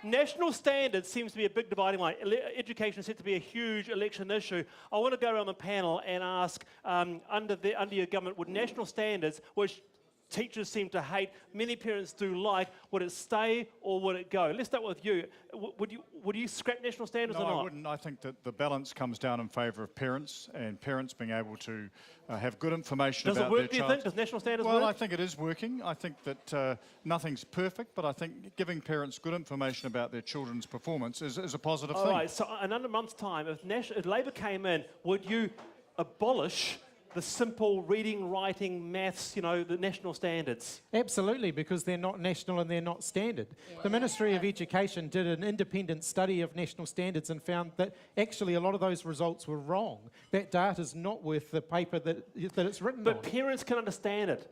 National standards seems to be a big dividing line. Education seems to be a huge election issue. I want to go around the panel and ask, under your government, would national standards, which teachers seem to hate, many parents do like, would it stay or would it go? Let's start with you. Would you scrap national standards or not? No, I wouldn't. I think that the balance comes down in favour of parents and parents being able to have good information about their child. Does it work, do you think? Does national standards work? Well, I think it is working. I think that nothing's perfect, but I think giving parents good information about their children's performance is a positive thing. All right, so in under a month's time, if Labor came in, would you abolish the simple reading, writing, maths, the national standards? Absolutely, because they're not national and they're not standard. The Ministry of Education did an independent study of national standards and found that actually a lot of those results were wrong. That data's not worth the paper that it's written on. But parents can understand it.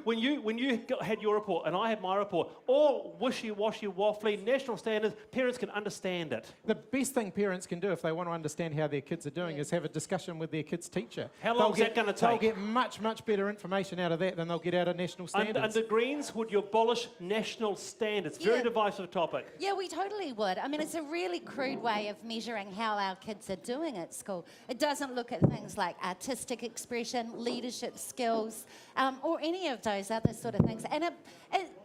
When you had your report and I had my report, all wishy-washy, waffly, national standards, parents can understand it. The best thing parents can do if they want to understand how their kids are doing is have a discussion with their kid's teacher. How long is that going to take? They'll get much, much better information out of that than they'll get out of national standards. Under Greens, would you abolish national standards? Very divisive topic. Yeah, we totally would. I mean, it's a really crude way of measuring how our kids are doing at school. It doesn't look at things like artistic expression, leadership skills, or any of those other sort of things. And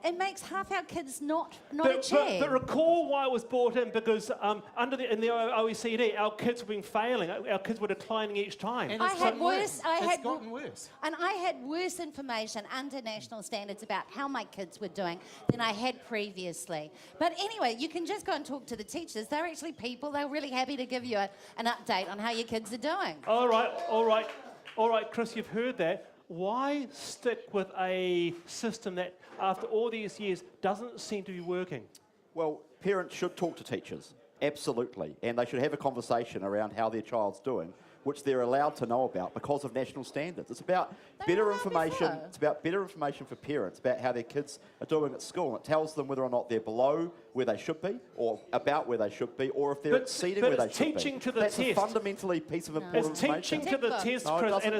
it makes half our kids not achieve. But recall why it was brought in, because in the OECD, our kids were being failing. Our kids were declining each time. And it's gotten worse. And I had worse information under national standards about how my kids were doing than I had previously. But anyway, you can just go and talk to the teachers. They're actually people. They're really happy to give you an update on how your kids are doing. All right, Chris, you've heard that. Why stick with a system that, after all these years, doesn't seem to be working? Well, parents should talk to teachers, absolutely, and they should have a conversation around how their child's doing, which they're allowed to know about because of national standards. It's about better information. It's about better information for parents about how their kids are doing at school. And it tells them whether or not they're below where they should be, or about where they should be, or if they're exceeding where they should be. Teaching to the That's test. a fundamentally piece of important information. It's teaching to the test, No, Chris, and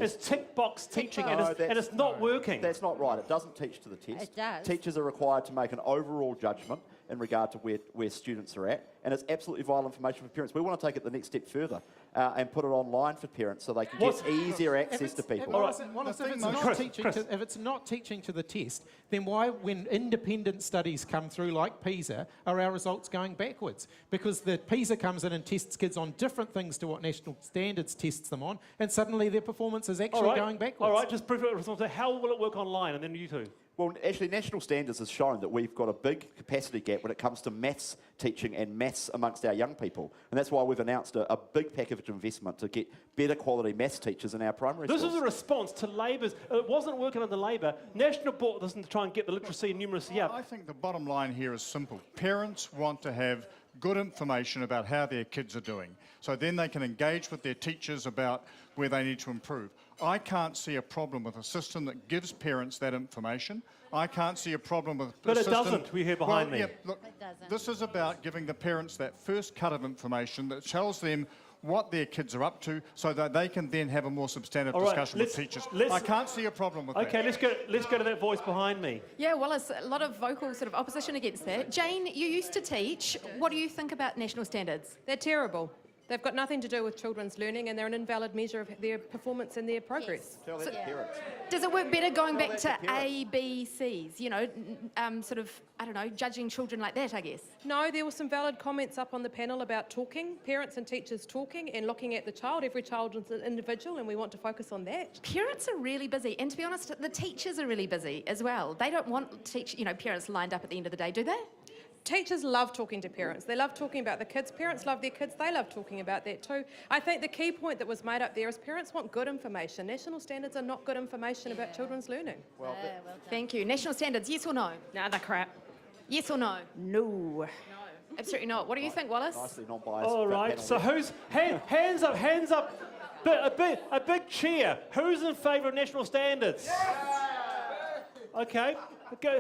it's tick box teaching, No, and it's not working. That's not right. It doesn't teach to the test. It does. Teachers are required to make an overall judgment in regard to where students are at, and it's absolutely vital information for parents. We want to take it the next step further and put it online for parents so they can get easier access to people. If it's not teaching to the test, then why, when independent studies come through like PISA, are our results going backwards? Because the PISA comes in and tests kids on different things to what national standards tests them on, and suddenly their performance is actually going backwards. All right, just briefly, how will it work online, and then you two? Well, actually, national standards has shown that we've got a big capacity gap when it comes to maths teaching and maths amongst our young people. And that's why we've announced a big package of investment to get better quality maths teachers in our primary schools. This is a response to Labor's... It wasn't working under Labor. National brought this in to try and get the literacy and numeracy up. I think the bottom line here is simple. Parents want to have good information about how their kids are doing, so then they can engage with their teachers about where they need to improve. I can't see a problem with a system that gives parents that information. I can't see a problem with But a it system... doesn't, we hear behind me. Yeah, look, It doesn't. this is about giving the parents that first cut of information that tells them what their kids are up to, so that they can then have a more substantive discussion with teachers. I can't see a problem with that. Okay, let's go to that voice behind me. Yeah, well, there's a lot of vocal sort of opposition against that. Jane, you used to teach. What do you think about national standards? They're terrible. They've got nothing to do with children's learning, and they're an invalid measure of their performance and their progress. Tell that to parents. Does it work better going back to A, B, Cs? You know, sort of, I don't know, judging children like that, I guess. No, there were some valid comments up on the panel about talking, parents and teachers talking and looking at the child. Every child is an individual, and we want to focus on that. Parents are really busy, and to be honest, the teachers are really busy as well. They don't want parents lined up at the end of the day, do they? Teachers love talking to parents. They love talking about the kids. Parents love their kids. They love talking about that too. I think the key point that was made up there is parents want good information. National standards are not good information about children's learning. Well done. Thank you. National standards, yes or no? Nah, they're crap. Yes or no? No. Absolutely not. What do you think, Wallace? Nicely non-biased. All right, so who's... Hands up. A big cheer. Who's in favour of national standards? Okay.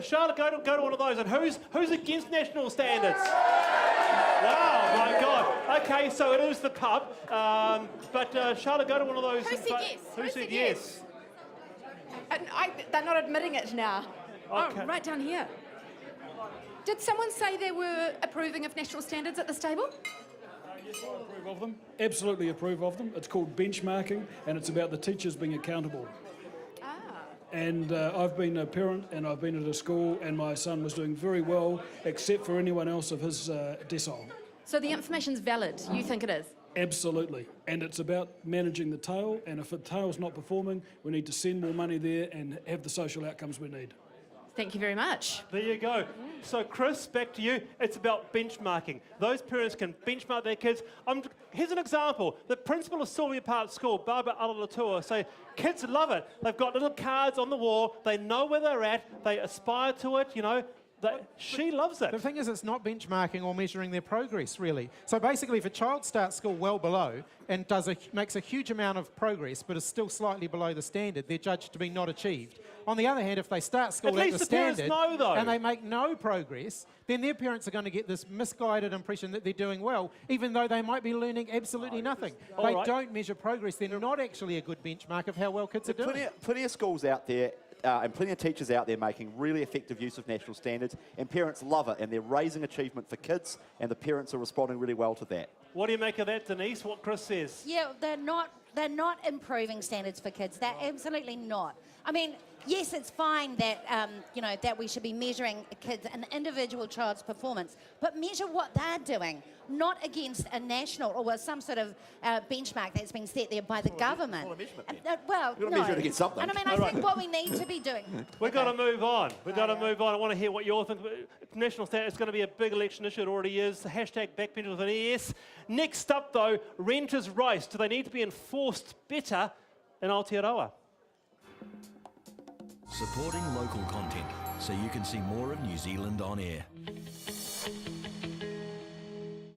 Charlotte, go to one of those. And who's against national standards? Wow, my God. Okay, so it is the pub. But Charlotte, go to one of those. Who said yes? Who said yes? They're not admitting it now. Okay. Oh, right down here. Did someone say they were approving of national standards at this table? Yes, I approve of them. Absolutely approve of them. It's called benchmarking, and it's about the teachers being accountable. And I've been a parent and I've been at a school and my son was doing very well except for anyone else of his decile. So the information's valid, you think it is? Absolutely. And it's about managing the tail, and if the tail's not performing, we need to send more money there and have the social outcomes we need. Thank you very much. There you go. So, Chris, back to you. It's about benchmarking. Those parents can benchmark their kids. Here's an example. The principal of Sylvia Park School, Barbara Alalatua, say kids love it. They've got little cards on the wall. They know where they're at. They aspire to it, you know. She loves it. The thing is, it's not benchmarking or measuring their progress, really. So basically, if a child starts school well below and makes a huge amount of progress but is still slightly below the standard, they're judged to be not achieved. On the other hand, if they start school at the standard and they make no progress, then their parents are going to get this misguided impression that they're doing well, even though they might be learning absolutely nothing. They don't measure progress. They're not actually a good benchmark of how well kids are doing. Plenty of schools out there and plenty of teachers out there making really effective use of national standards, and parents love it, and they're raising achievement for kids, and the parents are responding really well to that. What do you make of that, Denise, what Chris says? Yeah, they're not improving standards for kids. They're absolutely not. I mean, yes, it's fine that, that we should be measuring an individual child's performance, but measure what they're doing, not against a national or some sort of benchmark that's been set there by the government. Well, You've got to measure it against something. And I mean, I think what we need to be doing... We've got to move on. We've got to move on. I want to hear what you all think. National standard is going to be a big election issue. It already is. Hashtag backbenchers with an ES. Next up, though, renters' rights. Do they need to be enforced better in Aotearoa? Supporting local content so you can see more of New Zealand on air.